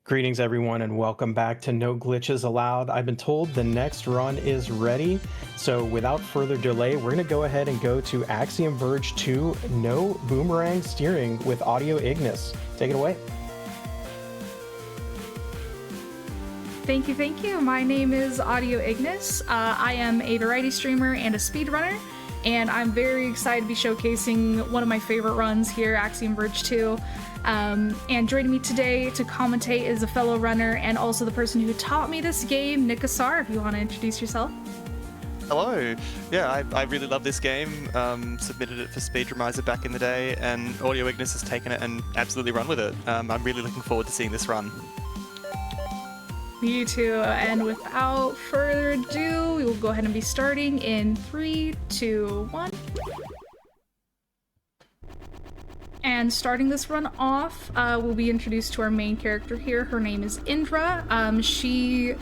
Greetings, everyone, and welcome back to No Glitches Allowed. I've been told the next run is ready, so without further delay, we're going to go ahead and go to Axiom Verge 2 No Boomerang Steering with AudioIgnis. Take it away. Thank you. My name is AudioIgnis. I am a variety streamer and a speedrunner, and I'm very excited to be showcasing one of my favorite runs here, Axiom Verge 2. And joining me today to commentate is a fellow runner and also the person who taught me this game, Nick Asar, if you want to introduce yourself. Hello. Yeah, I really love this game. Submitted it for Speedremizer back in the day, and AudioIgnis has taken it and absolutely run with it. I'm really looking forward to seeing this run. Me too. And without further ado, we will go ahead and be starting in 3, 2, 1. And starting this run off, we'll be introduced to our main character here. Her name is Indra. She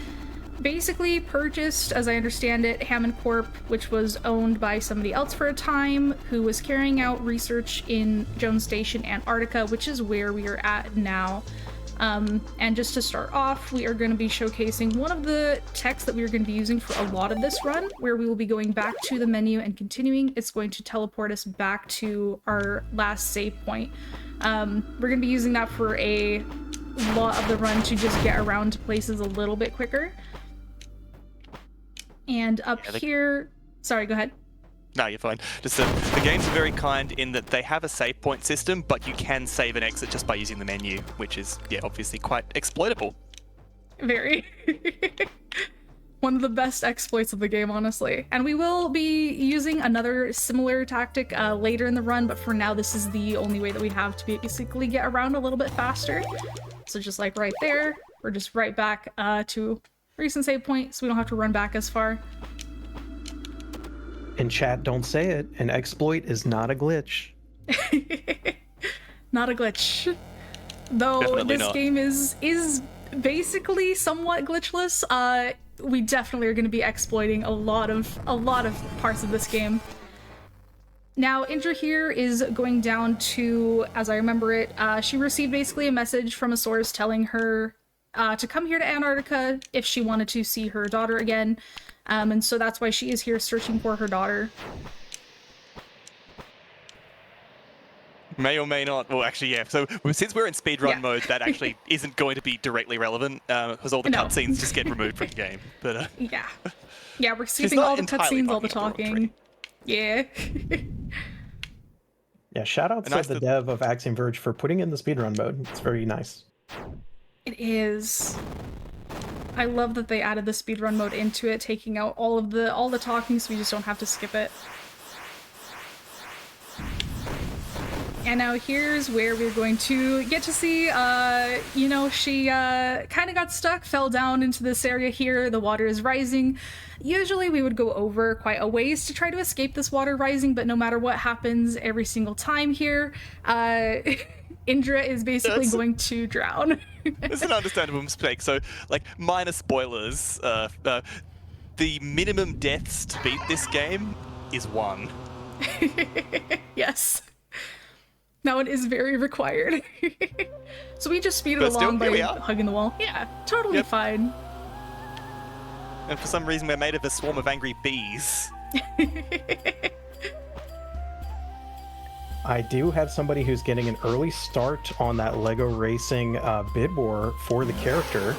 basically purchased, as I understand it, Hammond Corp, which was owned by somebody else for a time, who was carrying out research in Jones Station, Antarctica, which is where we are at now. And just to start off, we are going to be showcasing one of the techs that we are going to be using for a lot of this run, where we will be going back to the menu and continuing. It's going to teleport us back to our last save point. We're going to be using that for a lot of the run to just get around to places a little bit quicker. And up here... Sorry, go ahead. No, you're fine. Just the games are very kind in that they have a save point system, but you can save and exit just by using the menu, which is, yeah, obviously quite exploitable. Very. One of the best exploits of the game, honestly. And we will be using another similar tactic later in the run, but for now, this is the only way that we have to basically get around a little bit faster. So just like right there, we're just right back to recent save point, so we don't have to run back as far. In chat, don't say it. An exploit is not a glitch. Not a glitch. Though Definitely this not. game is basically somewhat glitchless. We definitely are going to be exploiting a lot of parts of this game. Now, Indra here is going down to, as I remember it, she received basically a message from a source telling her to come here to Antarctica if she wanted to see her daughter again. And so that's why she is here searching for her daughter. May or may not. Well, actually, yeah. So since we're in speedrun mode, that actually isn't going to be directly relevant because all the cutscenes just get removed from the game. But yeah, we're skipping all the cutscenes, all the talking. Yeah. Yeah, shout out to the dev of Axiom Verge for putting in the speedrun mode. It's very nice. It is. I love that they added the speedrun mode into it, taking out all the talking so we just don't have to skip it. And now here's where we're going to get to see, she kind of got stuck, fell down into this area here. The water is rising. Usually we would go over quite a ways to try to escape this water rising, but no matter what happens every single time here, Indra is basically going to drown. It's an understandable mistake. So, like, minor spoilers, the minimum deaths to beat this game is 1. Yes. Now it is very required. So we just speed it along by hugging the wall. Yeah, totally fine. And for some reason we're made of a swarm of angry bees. I do have somebody who's getting an early start on that Lego Racing bid war for the character.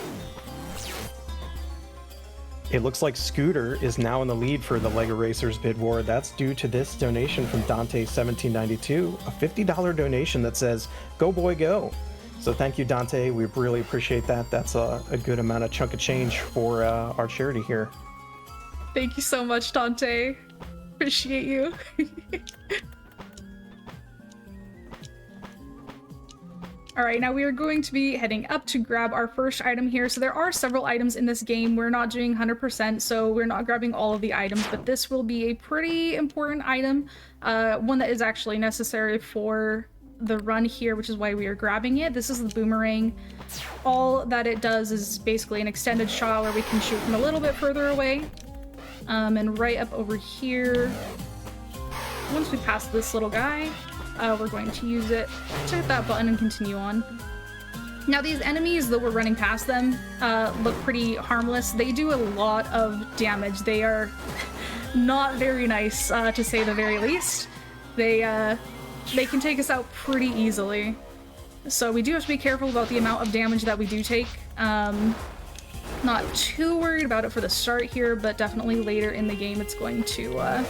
It looks like Scooter is now in the lead for the Lego Racers bid war. That's due to this donation from Dante1792, a $50 donation that says, "Go boy, go." So thank you, Dante. We really appreciate that. That's a good amount of chunk of change for our charity here. Thank you so much, Dante. Appreciate you. Alright, now we are going to be heading up to grab our first item here. So there are several items in this game. We're not doing 100%, so we're not grabbing all of the items, but this will be a pretty important item. One that is actually necessary for the run here, which is why we are grabbing it. This is the boomerang. All that it does is basically an extended shot where we can shoot from a little bit further away. And right up over here, once we pass this little guy, we're going to use it to hit that button and continue on. Now these enemies, though we're running past them, look pretty harmless. They do a lot of damage. They are not very nice, to say the very least. They can take us out pretty easily. So we do have to be careful about the amount of damage that we do take. Not too worried about it for the start here, but definitely later in the game it's going to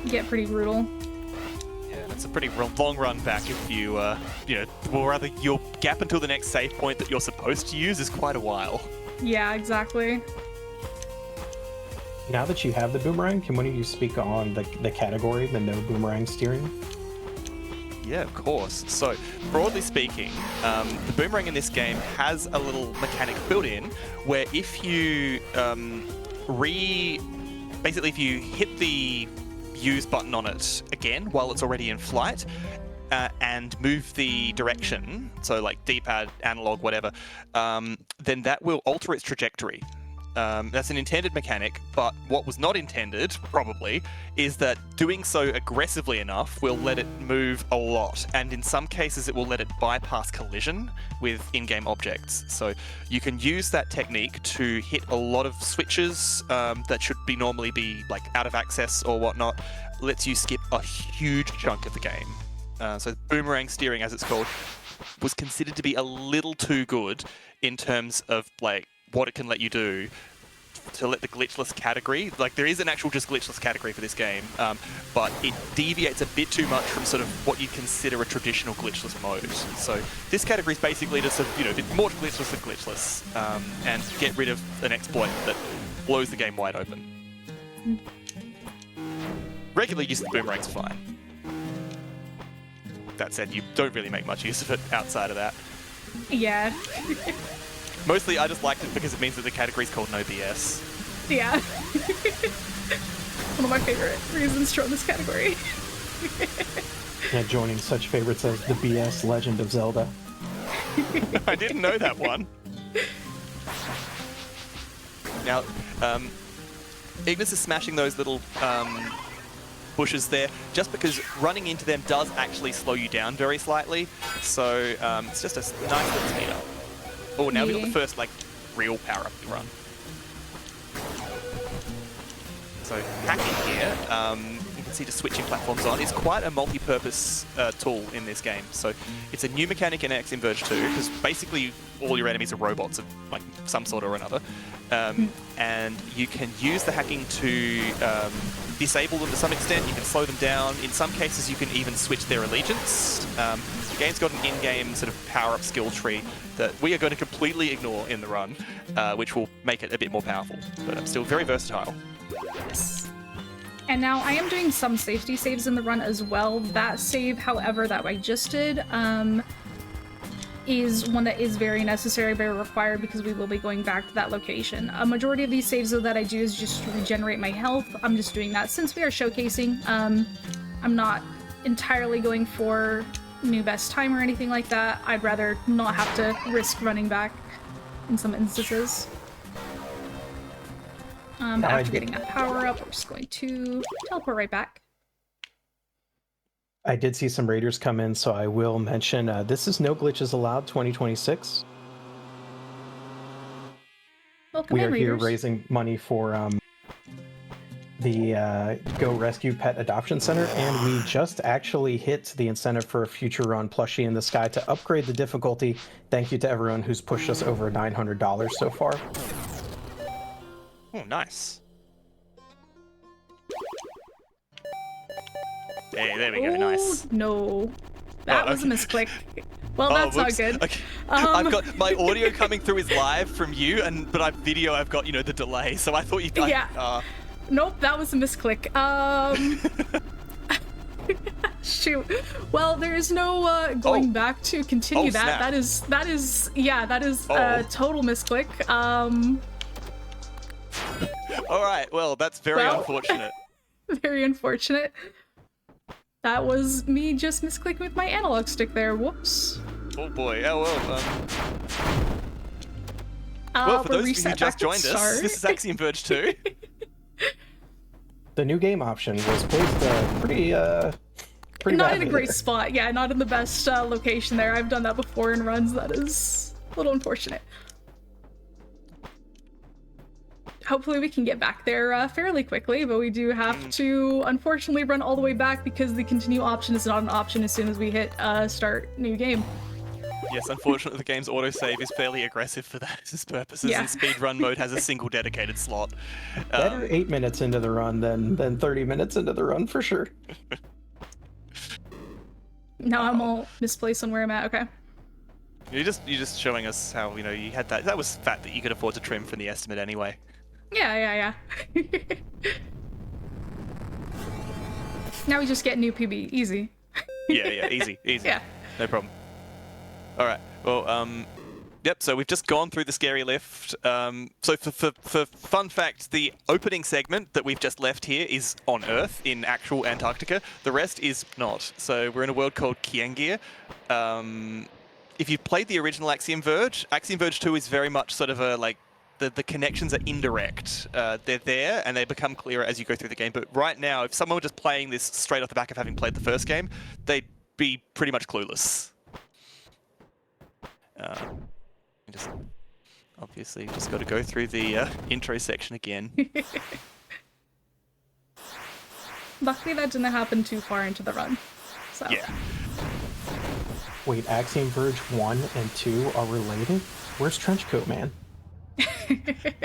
get pretty brutal. It's a pretty long run back if you, or rather your gap until the next save point that you're supposed to use is quite a while. Yeah, exactly. Now that you have the boomerang, can one of you speak on the category, the no boomerang steering? Yeah, of course. So, broadly speaking, the boomerang in this game has a little mechanic built in where if you basically if you hit the use button on it again while it's already in flight and move the direction, so like D-pad, analog, whatever, then that will alter its trajectory. That's an intended mechanic, but what was not intended, probably, is that doing so aggressively enough will let it move a lot, and in some cases it will let it bypass collision with in-game objects. So you can use that technique to hit a lot of switches that should normally be like out of access or whatnot. Lets you skip a huge chunk of the game. So boomerang steering, as it's called, was considered to be a little too good in terms of like what it can let you do to let the glitchless category, like there is an actual just glitchless category for this game, but it deviates a bit too much from sort of what you consider a traditional glitchless mode. So this category is basically just a bit more glitchless than glitchless, and get rid of an exploit that blows the game wide open. Regular use of the boomerang's fine. That said, you don't really make much use of it outside of that. Yeah. Mostly, I just liked it because it means that the category's called No BS. Yeah. One of my favorite reasons to run this category. Yeah, joining such favorites as the BS Legend of Zelda. I didn't know that one. Now, Ignis is smashing those little bushes there, just because running into them does actually slow you down very slightly. So it's just a nice little speed up. Oh, now we got the first, like, real power-up to run. So, hacking here, you can see just switching platforms on, is quite a multi-purpose tool in this game. So, it's a new mechanic in Axiom Verge 2, because basically all your enemies are robots of, like, some sort or another. And you can use the hacking to disable them to some extent, you can slow them down. In some cases, you can even switch their allegiance. The game's got an in-game sort of power-up skill tree that we are going to completely ignore in the run, which will make it a bit more powerful, but still very versatile. Yes. And now I am doing some safety saves in the run as well. That save, however, that I just did, is one that is very necessary, very required, because we will be going back to that location. A majority of these saves, though, that I do is just to regenerate my health. I'm just doing that since we are showcasing. I'm not entirely going for new best time or anything like that. I'd rather not have to risk running back in some instances. But after getting that power up, we're just going to teleport right back. I did see some raiders come in, so I will mention this is No Glitches Allowed 2026. Welcome We in, are here raiders. raising money for the Go Rescue Pet Adoption Center, and we just actually hit the incentive for a future run plushie in the sky to upgrade the difficulty. Thank you to everyone who's pushed us over $900 so far. Oh, nice. Hey, there we go, nice. No. That was a misclick. Well, that's whoops. not good. Okay. I've got my audio coming through is live from you, but I've got, the delay, so I thought you guys... Yeah. Nope, that was a misclick. Shoot. Well, there is no going back to continue that. Snap. That is a total misclick. Alright, well, that's very unfortunate. Very unfortunate. That was me just misclicking with my analog stick there. Whoops. Oh boy. Oh well. Well, for those of you who just joined us, this is Axiom Verge 2. The new game option was placed pretty pretty Not bad. in a great spot. Yeah, not in the best location there. I've done that before in runs. That is a little unfortunate. Hopefully we can get back there fairly quickly, but we do have to unfortunately run all the way back because the continue option is not an option as soon as we hit start new game. Yes, unfortunately, the game's autosave is fairly aggressive for that purposes, and speedrun mode has a single dedicated slot. Better 8 minutes into the run than 30 minutes into the run for sure. Now I'm all misplaced on where I'm at. Okay. You're just showing us how you had that was fat that you could afford to trim from the estimate anyway. Yeah. Now we just get new PB. Easy. Yeah, easy. Yeah. No problem. All right. Well, yep. So we've just gone through the scary lift. So for fun fact, the opening segment that we've just left here is on Earth in actual Antarctica. The rest is not. So we're in a world called Kiengir. If you've played the original Axiom Verge 2 is very much sort of a like the connections are indirect. They're there and they become clearer as you go through the game. But right now, if someone were just playing this straight off the back of having played the first game, they'd be pretty much clueless. Just obviously just got to go through the intro section again. Luckily that didn't happen too far into the run. So. Yeah. Wait, Axiom Verge 1 and 2 are related? Where's Trenchcoat Man?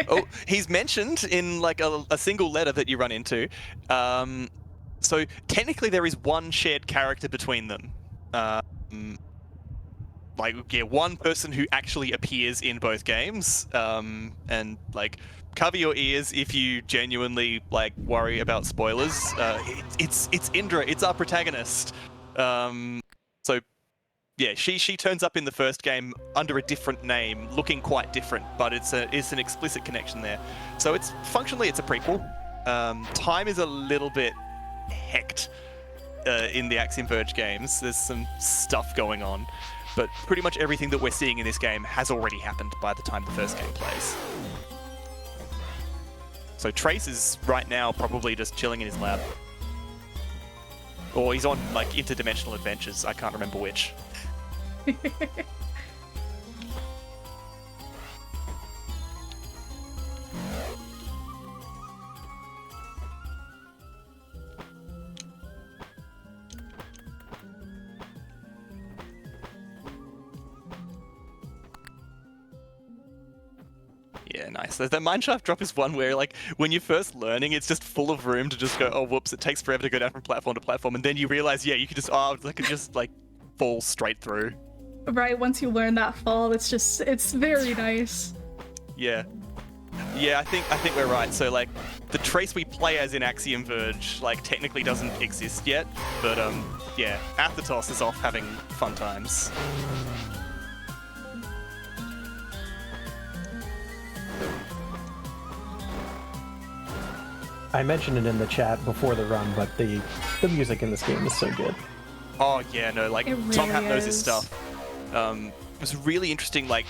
Oh, he's mentioned in like a single letter that you run into. So technically there is one shared character between them. One person who actually appears in both games. And like cover your ears if you genuinely like worry about spoilers. It's Indra, it's our protagonist. So yeah, she turns up in the first game under a different name, looking quite different, but it's an explicit connection there. So it's functionally it's a prequel. Time is a little bit hecked in the Axiom Verge games. There's some stuff going on, but pretty much everything that we're seeing in this game has already happened by the time the first game plays. So Trace is right now probably just chilling in his lab. Or he's on like interdimensional adventures, I can't remember which. Yeah, nice. The mineshaft drop is one where, like, when you're first learning, it's just full of room to just go, oh, whoops, it takes forever to go down from platform to platform, and then you realize, yeah, you could just, fall straight through. Right, once you learn that fall, it's very nice. Yeah. Yeah, I think we're right. So, like, the Trace we play as in Axiom Verge, like, technically doesn't exist yet, but, yeah, Athetos is off having fun times. I mentioned it in the chat before the run, but the music in this game is so good. Oh yeah, no, like Really Tom Happ knows his is. stuff. It was really interesting, like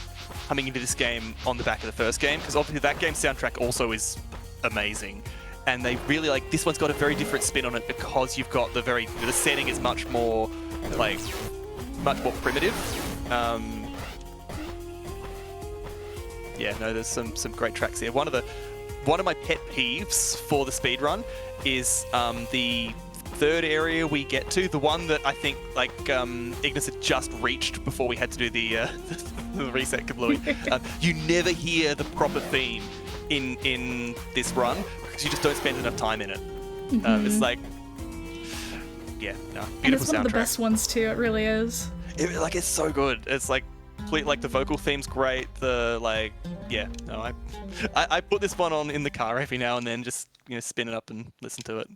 coming into this game on the back of the first game, because obviously that game's soundtrack also is amazing, and they really like this one's got a very different spin on it because you've got the setting is much more primitive. Yeah, no, there's some great tracks here. One of my pet peeves for the speedrun is the third area we get to, the one that I think like Ignis had just reached before we had to do the reset kablooey. You never hear the proper theme in this run because you just don't spend enough time in it. It's like, yeah, no, beautiful And it's one soundtrack. of the best ones too, it really is. It's so good. It's like the vocal theme's great. I put this one on in the car every now and then, just spin it up and listen to it.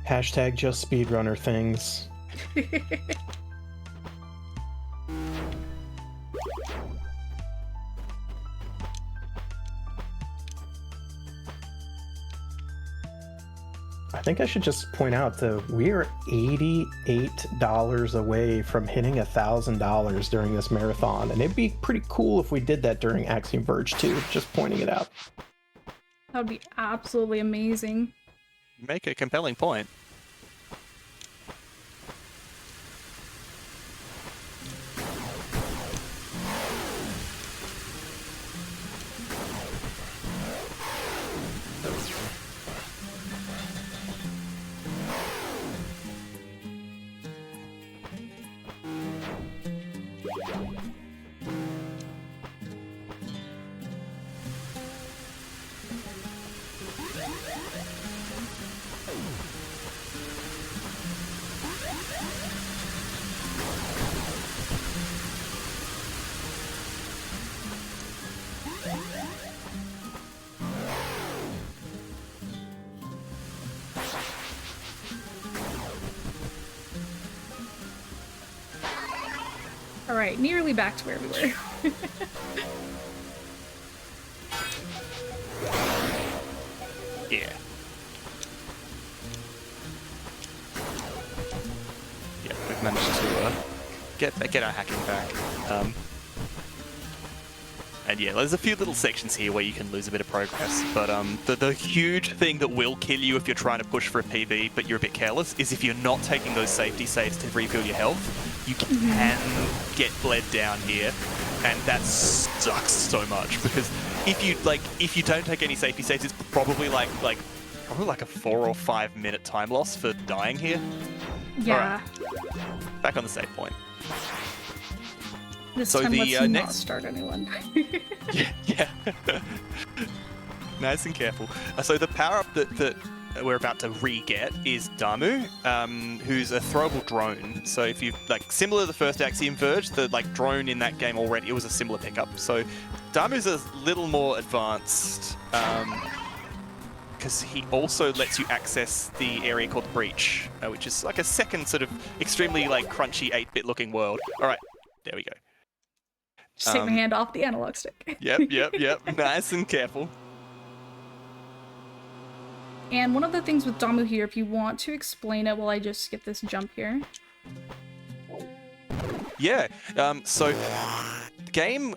Hashtag just speedrunner things. I think I should just point out that we are $88 away from hitting $1,000 during this marathon, and it'd be pretty cool if we did that during Axiom Verge 2, just pointing it out. That would be absolutely amazing. Make a compelling point. Alright, nearly back to where we were. Yeah. Yeah, we've managed to get our hacking back. And yeah, there's a few little sections here where you can lose a bit of progress, but the huge thing that will kill you if you're trying to push for a PB, but you're a bit careless, is if you're not taking those safety saves to refill your health, you can get bled down here, and that sucks so much, because if you don't take any safety saves, it's probably like a 4 or 5 minute time loss for dying here. Yeah. Right. Back on the save point. This so time the let's not next start anyone. yeah. Nice and careful. So the power-up that we're about to re-get is Damu, who's a throwable drone. So if you similar to the first Axiom Verge, the drone in that game already, it was a similar pickup. So Damu's a little more advanced, because he also lets you access the area called the Breach, which is like a second sort of extremely crunchy 8-bit looking world. All right, there we go. Just take my hand off the analog stick. Yep. Nice and careful. And one of the things with Damu here, if you want to explain it while I just skip this jump here. Yeah, so the game,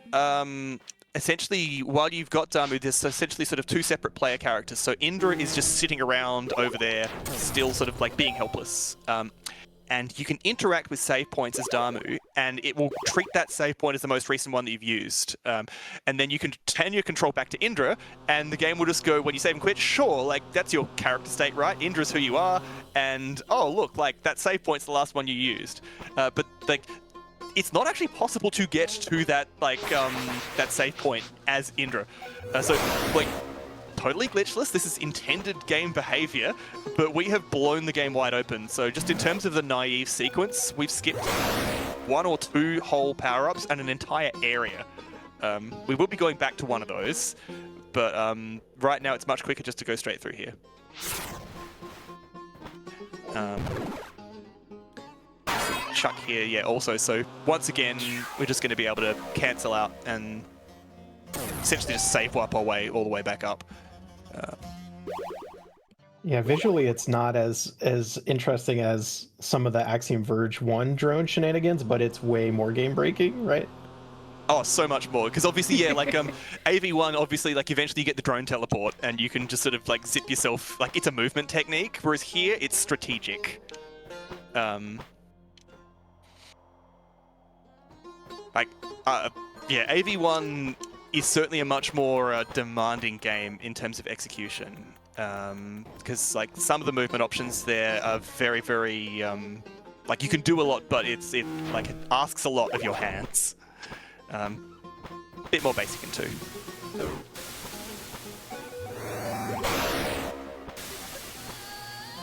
essentially, while you've got Damu, there's essentially sort of 2 separate player characters. So Indra is just sitting around over there, still sort of being helpless. And you can interact with save points as Damu, and it will treat that save point as the most recent one that you've used. And then you can turn your control back to Indra, and the game will just go, when you save and quit, sure, that's your character state, right? Indra's who you are, and oh, look, that save point's the last one you used. But it's not actually possible to get to that, that save point as Indra. So, totally glitchless. This is intended game behavior, but we have blown the game wide open. So just in terms of the naive sequence, we've skipped 1 or 2 whole power-ups and an entire area. We will be going back to one of those, but right now it's much quicker just to go straight through here. Chuck here, yeah, also. So once again, we're just going to be able to cancel out and essentially just save wipe our way all the way back up. Yeah, visually it's not as interesting as some of the Axiom Verge 1 drone shenanigans, but it's way more game-breaking, right? Oh, so much more, because obviously, yeah, AV1, obviously, eventually you get the drone teleport, and you can just sort of, zip yourself, it's a movement technique, whereas here, it's strategic. Yeah, AV1 is certainly a much more demanding game in terms of execution, because some of the movement options there are very, very you can do a lot, but it asks a lot of your hands. Bit more basic in 2.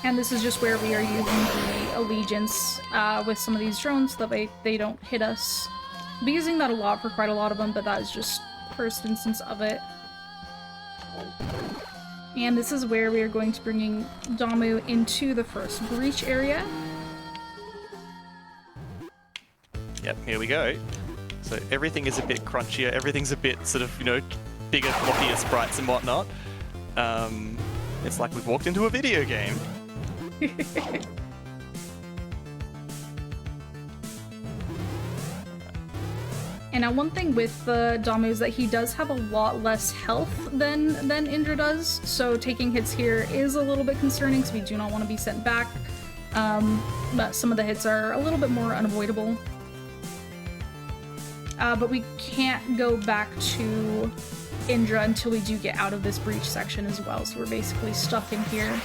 And this is just where we are using the allegiance with some of these drones so that they don't hit us. I'll be using that a lot for quite a lot of them, but that is just first instance of it. And this is where we are going to bring Damu into the first breach area. Yep, here we go. So everything is a bit crunchier, everything's a bit sort of, bigger, floppier sprites and whatnot. It's like we've walked into a video game. And now one thing with the Damu is that he does have a lot less health than Indra does, so taking hits here is a little bit concerning, so we do not want to be sent back. But some of the hits are a little bit more unavoidable. But we can't go back to Indra until we do get out of this breach section as well, so we're basically stuck in here.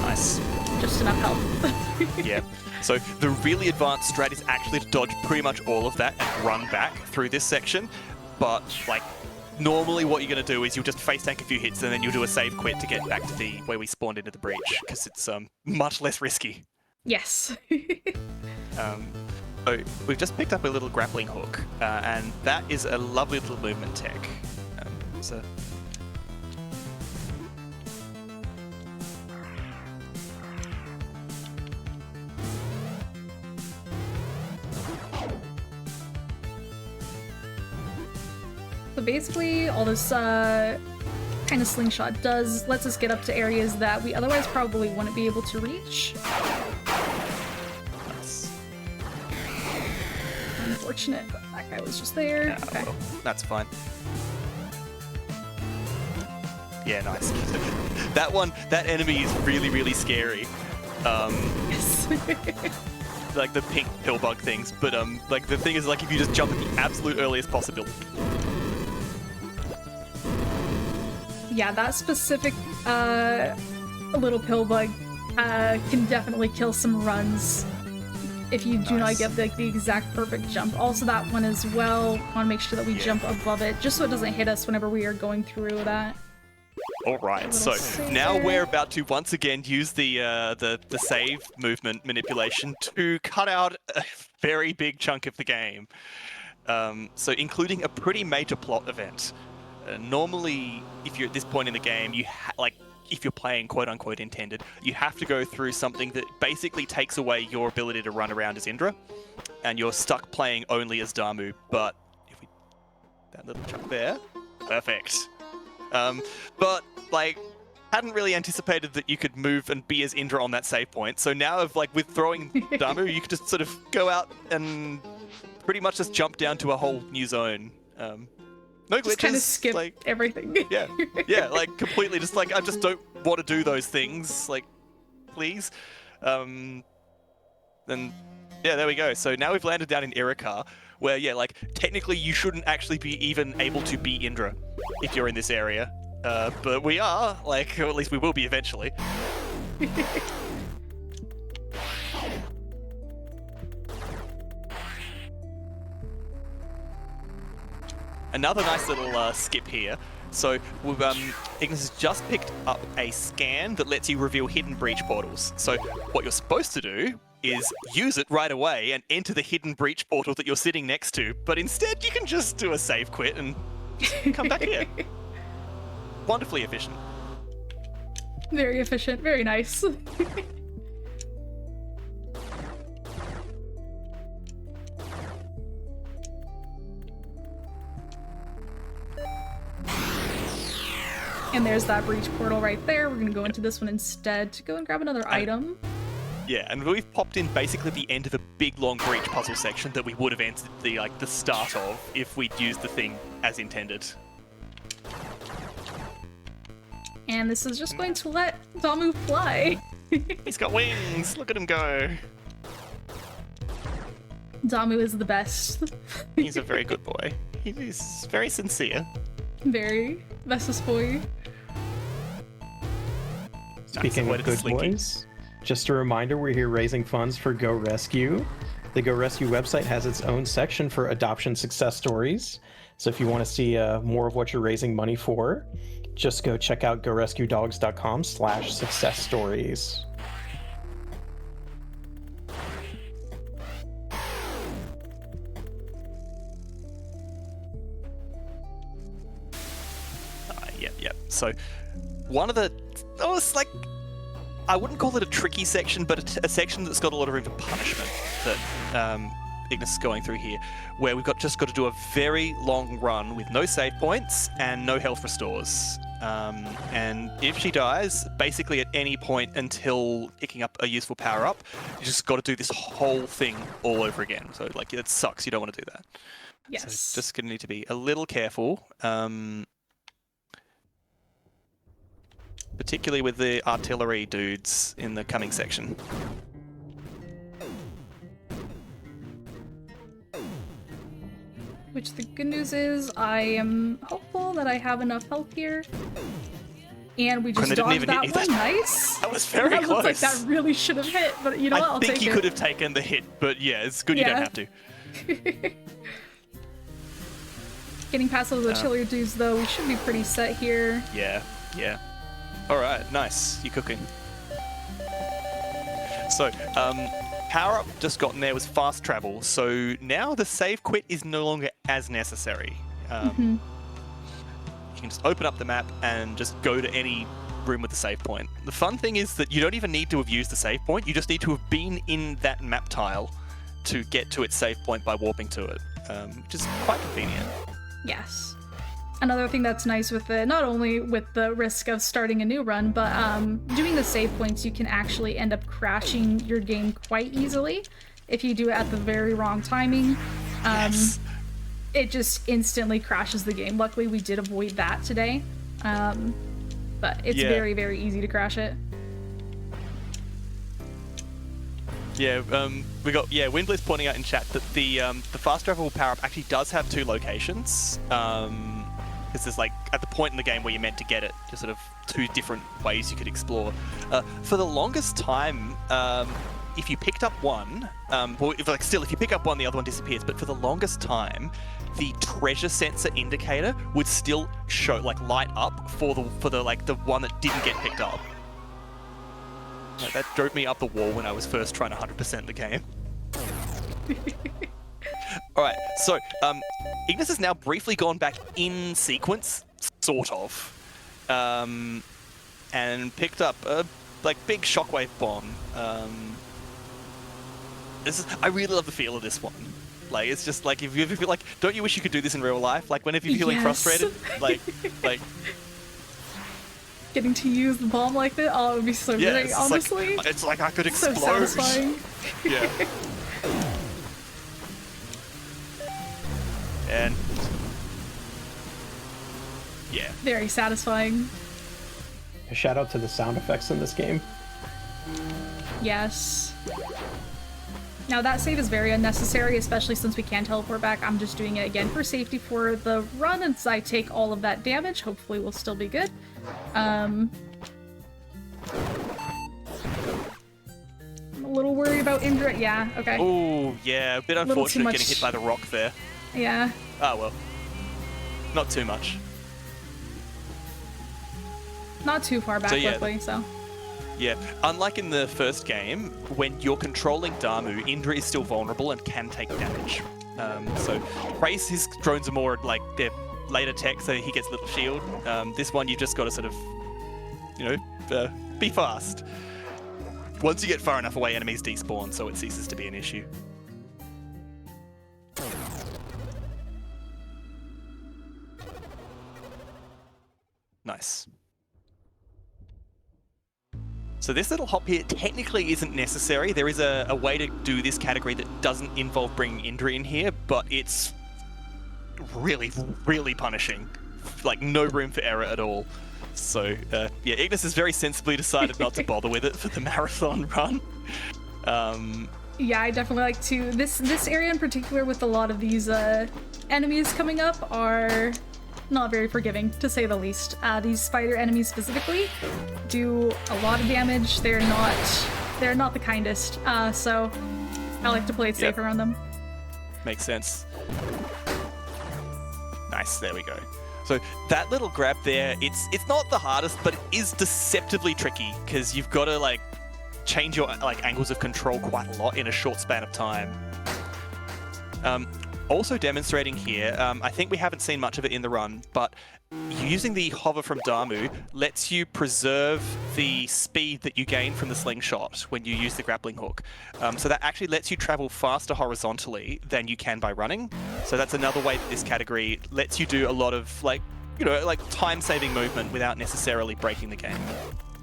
Nice. Just just enough health. Yeah. So the really advanced strat is actually to dodge pretty much all of that and run back through this section. But like normally what you're going to do is you'll just face tank a few hits and then you'll do a save quit to get back to the where we spawned into the breach, because it's much less risky. Yes. So we've just picked up a little grappling hook, and that is a lovely little movement tech. So So basically, all this kind of slingshot does lets us get up to areas that we otherwise probably wouldn't be able to reach. nice. Unfortunate, but that guy was just there. Okay. Well, that's fine. Yeah, nice. that enemy is really, really scary. Yes. Like the pink pill bug things, but like the thing is, like if you just jump at the absolute earliest possibility. Yeah, that specific little pill bug can definitely kill some runs if you do not get the exact perfect jump. Also, that one as well, want to make sure that we jump above it, just so it doesn't hit us whenever we are going through that. All right, so now we're about to once again use the save movement manipulation to cut out a very big chunk of the game. So including a pretty major plot event. Normally, if you're at this point in the game, if you're playing quote-unquote intended, you have to go through something that basically takes away your ability to run around as Indra, and you're stuck playing only as Damu. But if we that little chunk there, perfect. But like, hadn't really anticipated that you could move and be as Indra on that save point. So now, with throwing Damu, you could just sort of go out and pretty much just jump down to a whole new zone. No glitches. Just kind of skip like, everything. yeah, like completely. Just like I just don't want to do those things. Like, please. Then yeah, there we go. So now we've landed down in Irikar, where like technically you shouldn't actually be even able to be Indra if you're in this area. But we are, or at least we will be eventually. Another nice little skip here. So we've, Ignis has just picked up a scan that lets you reveal hidden breach portals. So what you're supposed to do is use it right away and enter the hidden breach portal that you're sitting next to, but instead you can just do a save quit and come back here. Wonderfully efficient. Very efficient, very nice. And there's that breach portal right there. We're gonna go into this one instead to go and grab another item. Yeah, and we've popped in basically the end of a big long breach puzzle section that we would have entered the start of if we'd used the thing as intended. And this is just going to let Damu fly. He's got wings! Look at him go! Damu is the best. He's a very good boy. He's very sincere. Very. Bestest boy. Speaking of good boys, just a reminder, we're here raising funds for Go Rescue. The Go Rescue website has its own section for adoption success stories. So if you want to see more of what you're raising money for, just go check out gorescuedogs.com/success stories. Yep. So one of the, it's like, I wouldn't call it a tricky section, but a section that's got a lot of room for punishment that Ignis is going through here, where we've just got to do a very long run with no save points and no health restores. And if she dies, basically at any point until picking up a useful power-up, you just got to do this whole thing all over again. So like, it sucks. You don't want to do that. Yes. So just going to need to be a little careful. Particularly with the artillery dudes in the coming section. Which the good news is, I am hopeful that I have enough health here. And we just Didn't dodged even that hit one. you. Nice. That was very That close. looked like that really should have hit, but you know what? I I'll think take you it. could have taken the hit, but yeah, it's good you don't have to. Getting past those artillery dudes, though, we should be pretty set here. Yeah, yeah. All right, nice. You're cooking. So, power up just gotten there was fast travel. So now the save quit is no longer as necessary. You can just open up the map and just go to any room with a save point. The fun thing is that you don't even need to have used the save point. You just need to have been in that map tile to get to its save point by warping to it, which is quite convenient. Yes. Another thing that's nice with it, not only with the risk of starting a new run, but doing the save points, you can actually end up crashing your game quite easily if you do it at the very wrong timing. Yes. It just instantly crashes the game. Luckily, we did avoid that today, but it's very, very easy to crash it. Yeah, we got Windbliss pointing out in chat that the fast travel power up actually does have 2 locations. Because there's like at the point in the game where you're meant to get it, just sort of 2 different ways you could explore. For the longest time, if you picked up one, if you pick up one, the other one disappears. But for the longest time, the treasure sensor indicator would still show light up for the one that didn't get picked up. Like, that drove me up the wall when I was first trying to 100% the game. Alright, so Ignis has now briefly gone back in sequence, sort of, and picked up a big shockwave bomb. I really love the feel of this one. Like, it's just like, if you ever feel don't you wish you could do this in real life? Like, whenever you're feeling frustrated, like getting to use the bomb like that, it would be so great, honestly. It's like I could explode. So satisfying. Yeah. And yeah, very satisfying. A shout out to the sound effects in this game. Yes. Now that save is very unnecessary, especially since we can teleport back. I'm just doing it again for safety for the run, and I take all of that damage. Hopefully we'll still be good. I'm a little worried about Indra. Yeah, okay. Oh, yeah, a bit unfortunate getting hit by the rock there. Yeah. Oh, well. Not too much. Not too far back, luckily, so. Yeah, unlike in the first game, when you're controlling Damu, Indra is still vulnerable and can take damage. So, Praise, his drones are more they're later tech, so he gets a little shield. This one, you just got to sort of, be fast. Once you get far enough away, enemies despawn, so it ceases to be an issue. Nice. So this little hop here technically isn't necessary. There is a way to do this category that doesn't involve bringing Indra in here, but it's really, really punishing. Like, no room for error at all. So, yeah, Ignis has very sensibly decided not to bother with it for the marathon run. Yeah, I definitely like to... This area in particular, with a lot of these enemies coming up, are not very forgiving, to say the least. These spider enemies specifically do a lot of damage. They're not the kindest, so I like to play it safe around them. Makes sense. Nice, there we go. So that little grab there, it's not the hardest, but it is deceptively tricky, because you've got to change your angles of control quite a lot in a short span of time. Also demonstrating here, I think we haven't seen much of it in the run, but using the hover from Damu lets you preserve the speed that you gain from the slingshot when you use the grappling hook. So that actually lets you travel faster horizontally than you can by running. So that's another way that this category lets you do a lot of time-saving movement without necessarily breaking the game.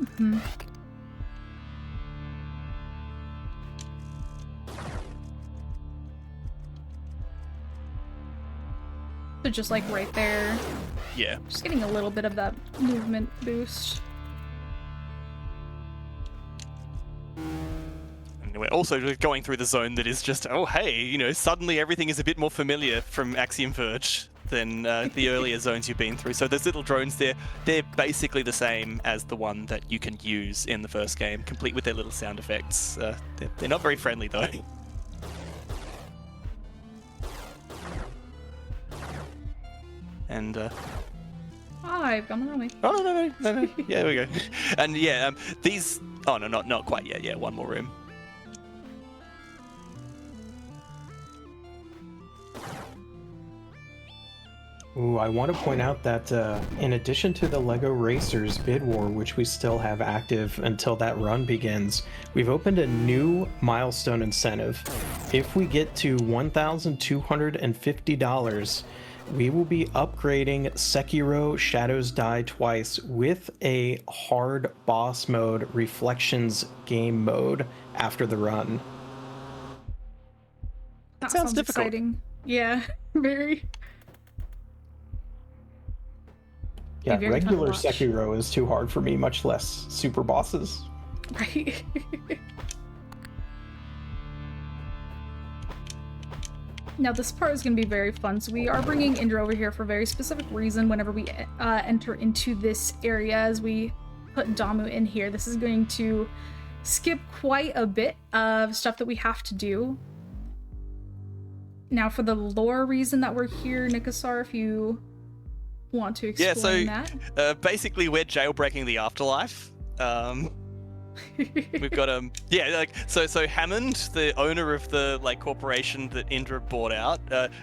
Mm-hmm. So just right there. Yeah. Just getting a little bit of that movement boost. And we're also just going through the zone that is just, oh hey, suddenly everything is a bit more familiar from Axiom Verge. than the earlier zones you've been through. So those little drones there, they're basically the same as the one that you can use in the first game, complete with their little sound effects. They're not very friendly though. And Oh, I've gone the wrong way. oh no. Yeah, there we go. And yeah, these. Oh no, not quite yet. Yeah, one more room. Ooh, I want to point out that in addition to the LEGO Racers bid war, which we still have active until that run begins, we've opened a new milestone incentive. If we get to $1,250, we will be upgrading Sekiro Shadows Die Twice with a hard boss mode Reflections game mode after the run. That sounds difficult. exciting. Yeah, very. Yeah, Be very fun to regular watch. Sekiro is too hard for me, much less super bosses. Right. Now this part is going to be very fun. So we are bringing Indra over here for a very specific reason. Whenever we enter into this area, as we put Damu in here, this is going to skip quite a bit of stuff that we have to do. Now for the lore reason that we're here, Nikasar, if you want to explain that. Basically we're jailbreaking the afterlife. We've got so Hammond, the owner of the corporation that Indra bought out,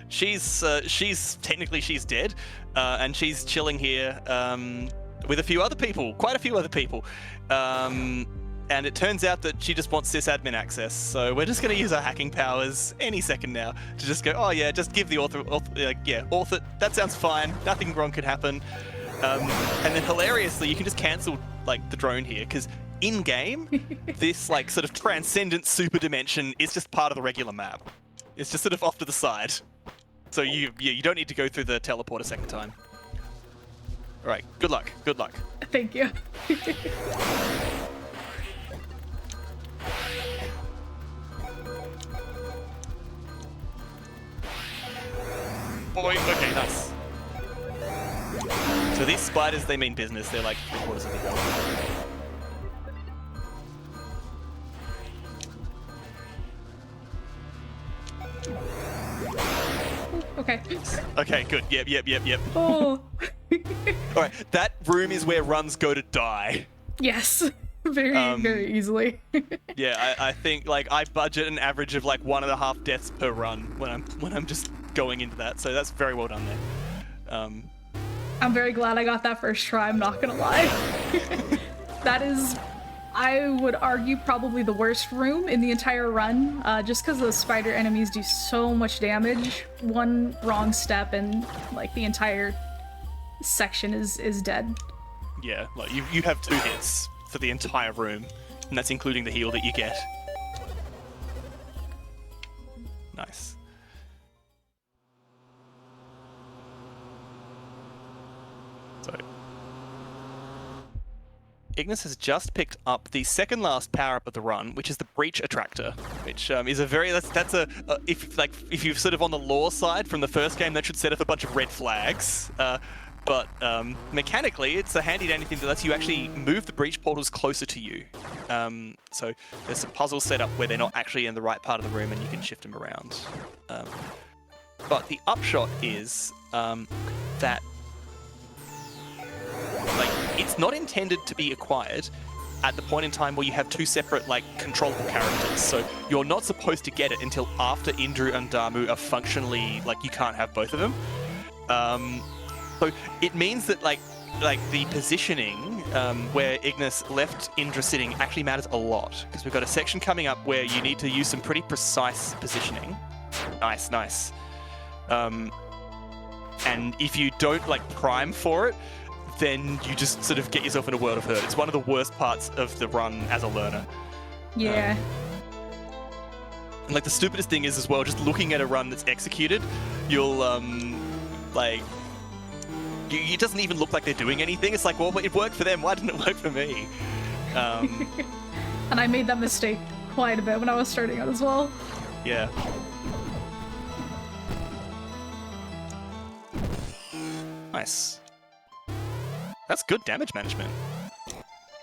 she's technically dead, and she's chilling here with quite a few other people, and it turns out that she just wants sysadmin access. So we're just going to use our hacking powers any second now to just go, oh yeah, just give the author, that sounds fine, nothing wrong could happen, and then hilariously you can just cancel the drone here, because in-game, this sort of transcendent super dimension is just part of the regular map. It's just sort of off to the side. So you don't need to go through the teleport a second time. Alright, good luck. Thank you. Boy, okay, nice. So these spiders, they mean business. They're like 3/4 of the health. Okay. Okay, good. Yep. Oh. Alright, that room is where runs go to die. Yes. Very easily. Yeah, I think I budget an average of 1.5 deaths per run when I'm just going into that. So that's very well done there. I'm very glad I got that first try, I'm not gonna lie. That is, I would argue, probably the worst room in the entire run, just because those spider enemies do so much damage. One wrong step and the entire section is dead. Yeah, you have 2 hits for the entire room, and that's including the heal that you get. Nice. So, Ignis has just picked up the second last power-up of the run, which is the Breach Attractor, which is a very if you've sort of on the lore side from the first game, that should set off a bunch of red flags. But mechanically, it's a handy-dandy thing that lets you actually move the breach portals closer to you. So there's some puzzles set up where they're not actually in the right part of the room, and you can shift them around. But the upshot is that it's not intended to be acquired at the point in time where you have 2 separate controllable characters. So you're not supposed to get it until after Indra and Damu are functionally you can't have both of them. So it means that the positioning where Ignis left Indra sitting actually matters a lot, because we've got a section coming up where you need to use some pretty precise positioning. Nice. And if you don't prime for it, then you just sort of get yourself in a world of hurt. It's one of the worst parts of the run as a learner. Yeah. And the stupidest thing is as well, just looking at a run that's executed, you'll it doesn't even look like they're doing anything. It's well, it worked for them, why didn't it work for me? And I made that mistake quite a bit when I was starting out as well. Yeah. Nice. That's good damage management.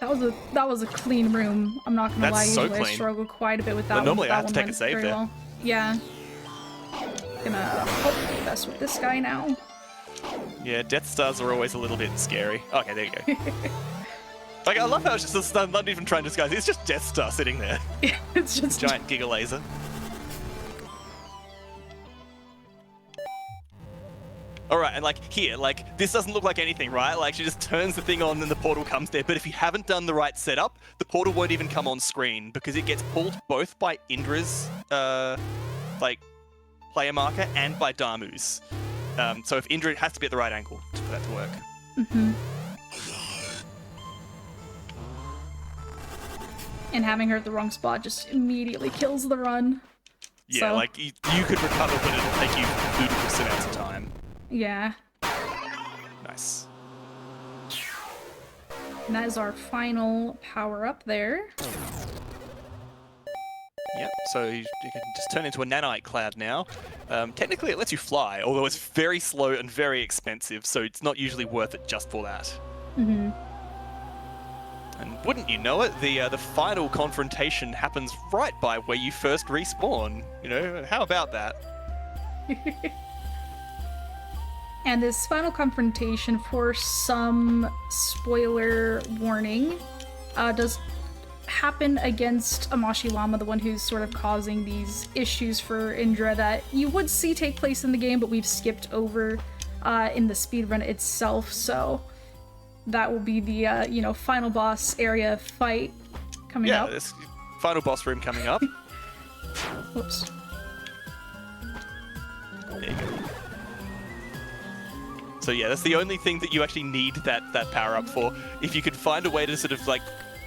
That was a clean room. I'm not gonna That's lie. so Usually I clean. struggle quite a bit with that one. Normally But I that have to one take a went save very there. well. Yeah. Gonna hopefully mess with this guy now. Yeah, Death Stars are always a little bit scary. Okay, there you go. Like, I love how it's just not even trying to disguise it. It's just Death Star sitting there. It's just Giant Giga Laser. Alright, and like here, like this doesn't look like anything, right? Like she just turns the thing on and the portal comes there. But if you haven't done the right setup, the portal won't even come on screen because it gets pulled both by Indra's like player marker and by Damu's. So if Indra, it has to be at the right angle for that to work. And having her at the wrong spot just immediately kills the run. Yeah, So- like you could recover, but it'll take you ludicrous amounts of time. Yeah. Nice. And that is our final power up there. Yep, so you can just turn into a nanite cloud now. Technically, it lets you fly, although it's very slow and very expensive, so it's not usually worth it just for that. And wouldn't you know it, the final confrontation happens right by where you first respawn. You know, how about that? And this final confrontation, for some spoiler warning, does happen against Amashi Lama, the one who's sort of causing these issues for Indra that you would see take place in the game, but we've skipped over in the speedrun itself. So that will be the final boss area fight coming up. Yeah, this final boss room coming up. Whoops. There you go. So yeah, that's the only thing that you actually need that power up for. If you could find a way to sort of like,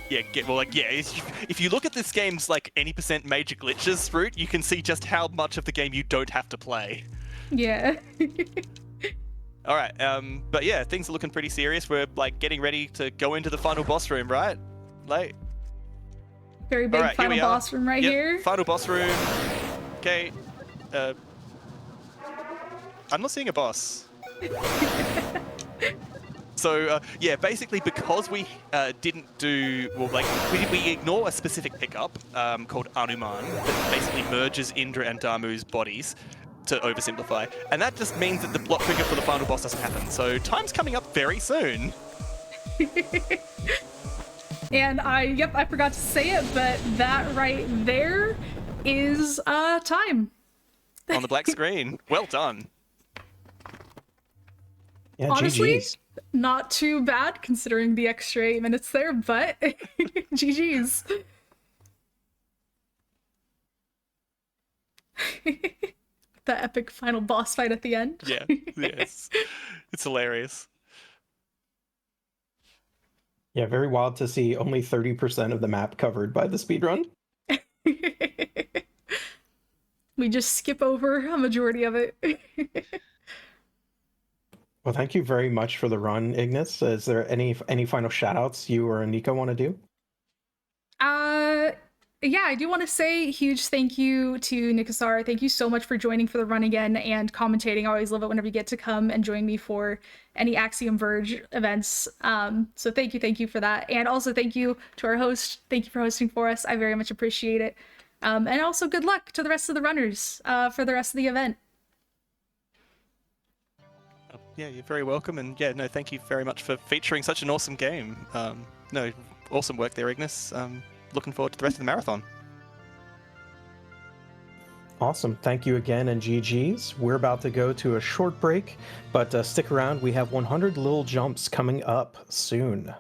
if you look at this game's like any % major glitches route, you can see just how much of the game you don't have to play. Yeah. All right, but yeah, things are looking pretty serious. We're like getting ready to go into the final boss room, right? Like, Very big all right, final boss room right here. Final boss room. Okay. I'm not seeing a boss. So yeah, basically because we didn't do we ignore a specific pickup called Anuman that basically merges Indra and Damu's bodies to oversimplify, and that just means that the block trigger for the final boss doesn't happen. So time's coming up very soon. And I forgot to say it, but that right there is time. On the black screen. Well done. Yeah, Honestly, GG's. not too bad considering the extra 8 minutes there, but GG's. The epic final boss fight at the end. Yeah, yes. It's hilarious. Yeah, very wild to see only 30% of the map covered by the speedrun. We just skip over a majority of it. Well, thank you very much for the run, Ignis. Is there any final shout-outs you or Nico want to do? Yeah, I do want to say a huge thank you to Nikasar. Thank you so much for joining for the run again and commentating. I always love it whenever you get to come and join me for any Axiom Verge events. So thank you for that. And also thank you to our host. Thank you for hosting for us. I very much appreciate it. And also good luck to the rest of the runners for the rest of the event. Yeah, you're very welcome, and yeah, no, thank you very much for featuring such an awesome game. No, awesome work there, Ignis. Looking forward to the rest of the marathon. Awesome. Thank you again, and GG's. We're about to go to a short break, but stick around. We have 100 Little Jumps coming up soon.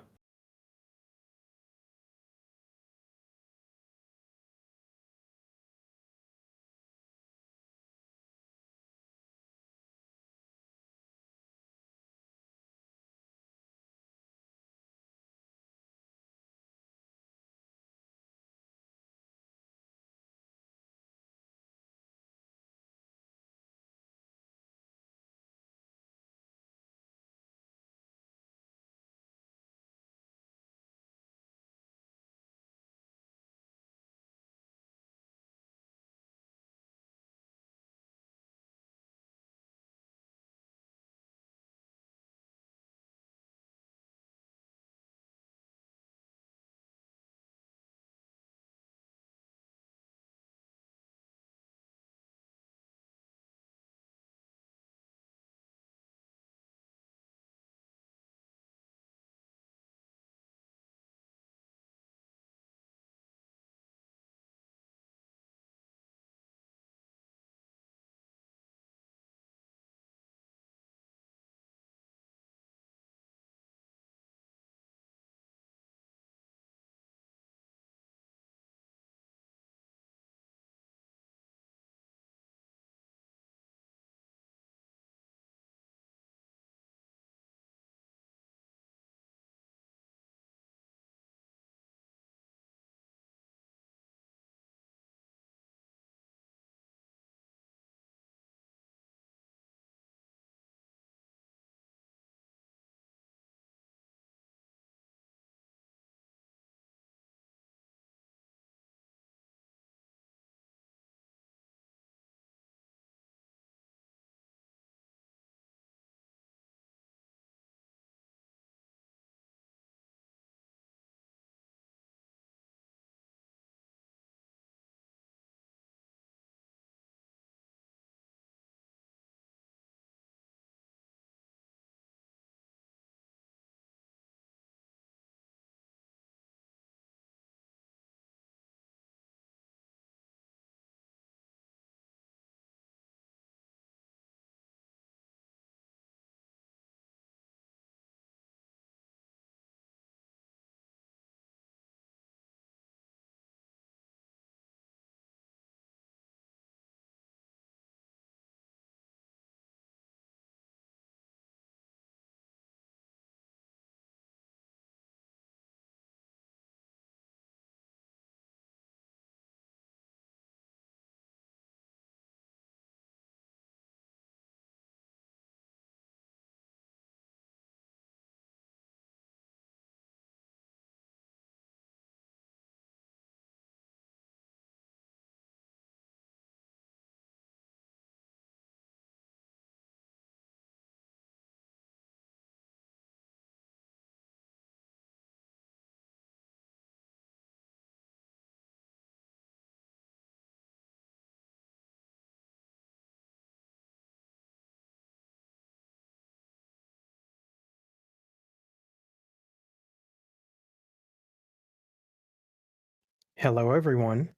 Hello, everyone.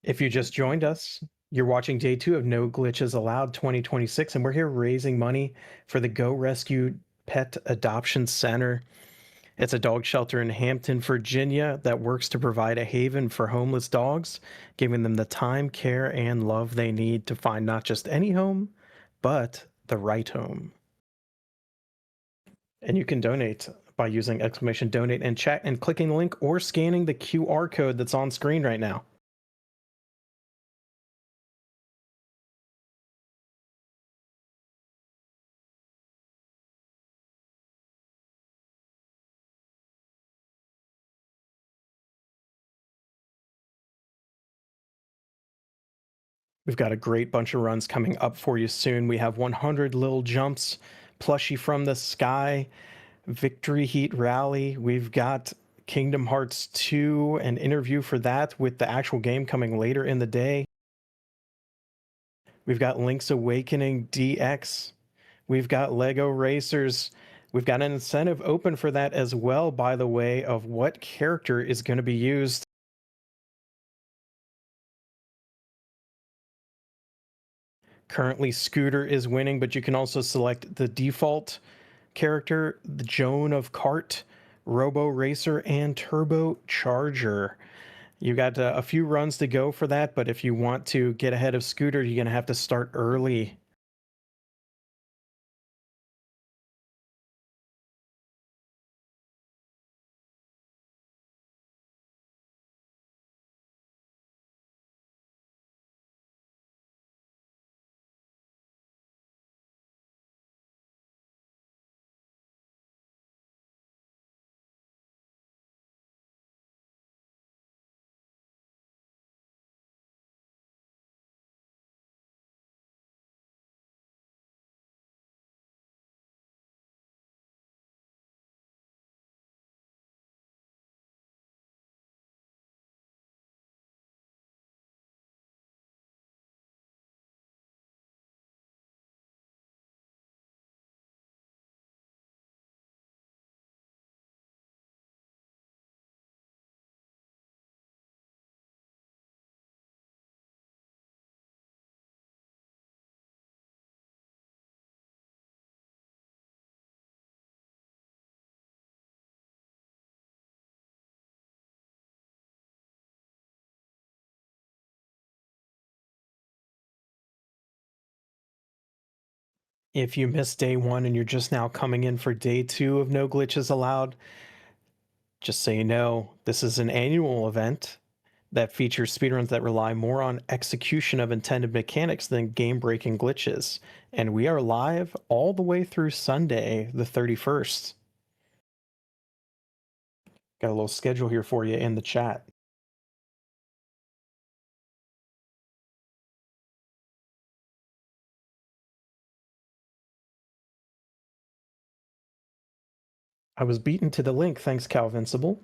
If you just joined us, you're watching day 2 of No Glitches Allowed 2026, and we're here raising money for the Go Rescue Pet Adoption Center. It's a dog shelter in Hampton, Virginia that works to provide a haven for homeless dogs, giving them the time, care, and love they need to find not just any home, but the right home. And you can donate by using !donate in chat and clicking the link or scanning the QR code that's on screen right now. We've got a great bunch of runs coming up for you soon. We have 100 Little Jumps, Plushie from the Sky, Victory Heat Rally. We've got Kingdom Hearts 2, an interview for that with the actual game coming later in the day. We've got Link's Awakening DX. We've got Lego Racers. We've got an incentive open for that as well, by the way, of what character is going to be used. Currently, Scooter is winning, but you can also select the default character, the Joan of Cart, Robo Racer, and Turbo Charger. You got a few runs to go for that, but if you want to get ahead of Scooter, you're going to have to start early. If you missed day 1 and you're just now coming in for day 2 of No Glitches Allowed, just so you know, this is an annual event that features speedruns that rely more on execution of intended mechanics than game-breaking glitches. And we are live all the way through Sunday, the 31st. Got a little schedule here for you in the chat. I was beaten to the link, thanks, Calvincible.